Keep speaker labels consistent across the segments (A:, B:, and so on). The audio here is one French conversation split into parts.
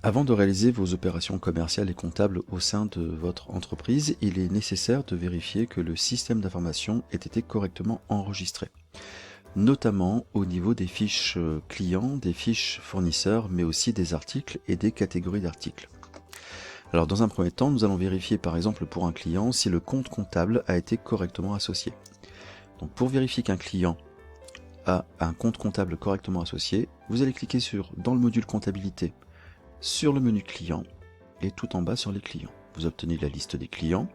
A: Avant de réaliser vos opérations commerciales et comptables au sein de votre entreprise, il est nécessaire de vérifier que le système d'information ait été correctement enregistré, notamment au niveau des fiches clients, des fiches fournisseurs, mais aussi des articles et des catégories d'articles. Alors dans un premier temps, nous allons vérifier par exemple pour un client si le compte comptable a été correctement associé. Donc pour vérifier qu'un client a un compte comptable correctement associé, vous allez cliquer dans le module comptabilité, sur le menu client et tout en bas sur les clients. Vous obtenez la liste des clients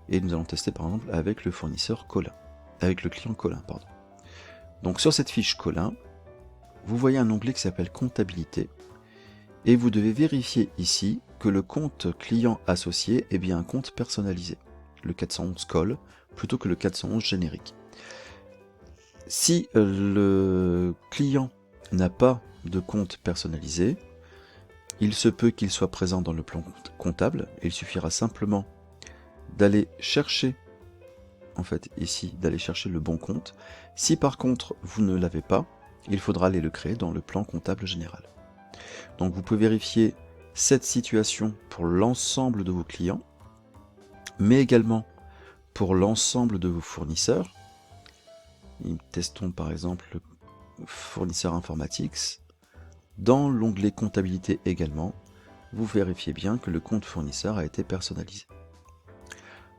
A: et nous allons tester par exemple avec le fournisseur Colin, avec le client Colin, pardon. Donc sur cette fiche Colin, vous voyez un onglet qui s'appelle comptabilité et vous devez vérifier ici que le compte client associé est bien un compte personnalisé, le 411 Col, plutôt que le 411 générique. Si le client n'a pas de compte personnalisé, il se peut qu'il soit présent dans le plan comptable, et il suffira simplement d'aller chercher, en fait ici, d'aller chercher le bon compte. Si par contre vous ne l'avez pas, il faudra aller le créer dans le plan comptable général. Donc vous pouvez vérifier cette situation pour l'ensemble de vos clients, mais également pour l'ensemble de vos fournisseurs. Testons par exemple le fournisseur informatics. Dans l'onglet comptabilité également, vous vérifiez bien que le compte fournisseur a été personnalisé.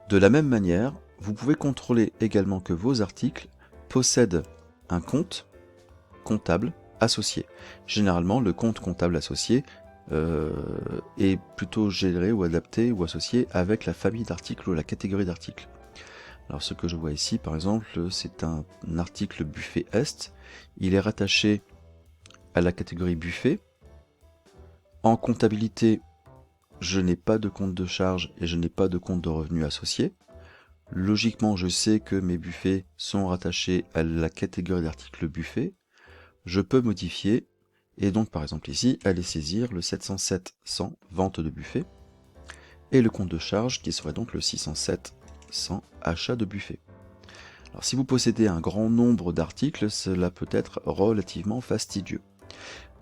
A: De la même manière, vous pouvez contrôler également que vos articles possèdent un compte comptable associé. Généralement, le compte comptable associé est plutôt géré ou adapté ou associé avec la famille d'articles ou la catégorie d'articles. Alors ce que je vois ici, par exemple, c'est un article buffet Est. Il est rattaché à la catégorie buffet. En comptabilité, je n'ai pas de compte de charge et je n'ai pas de compte de revenu associé. Logiquement, je sais que mes buffets sont rattachés à la catégorie d'articles buffet. Je peux modifier et donc par exemple ici, aller saisir le 707 100 vente de buffet et le compte de charge qui serait donc le 607 100 achat de buffet. Alors si vous possédez un grand nombre d'articles, cela peut être relativement fastidieux.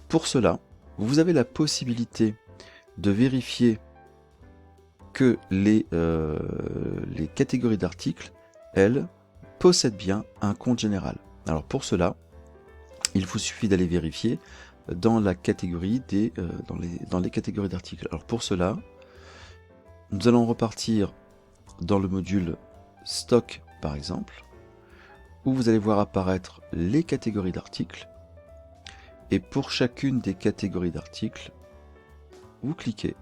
A: Pour cela, vous avez la possibilité de vérifier que les catégories d'articles, elles, possèdent bien un compte général. Alors pour cela, il vous suffit d'aller vérifier dans la catégorie dans les catégories d'articles. Alors pour cela, nous allons repartir dans le module stock par exemple, où vous allez voir apparaître les catégories d'articles. Et pour chacune des catégories d'articles, vous cliquez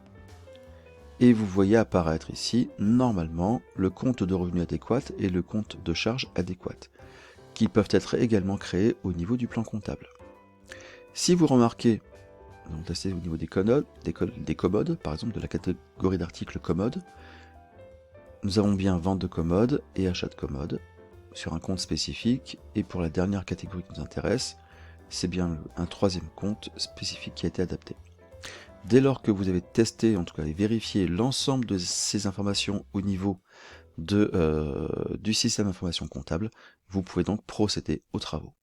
A: et vous voyez apparaître ici, normalement, le compte de revenu adéquat et le compte de charge adéquat, qui peuvent être également créés au niveau du plan comptable. Si vous remarquez, donc testez au niveau des commodes, par exemple de la catégorie d'articles commodes, nous avons bien vente de commodes et achat de commodes sur un compte spécifique, et pour la dernière catégorie qui nous intéresse, c'est bien un troisième compte spécifique qui a été adapté. Dès lors que vous avez testé, en tout cas vérifié l'ensemble de ces informations au niveau du système d'information comptable, vous pouvez donc procéder aux travaux.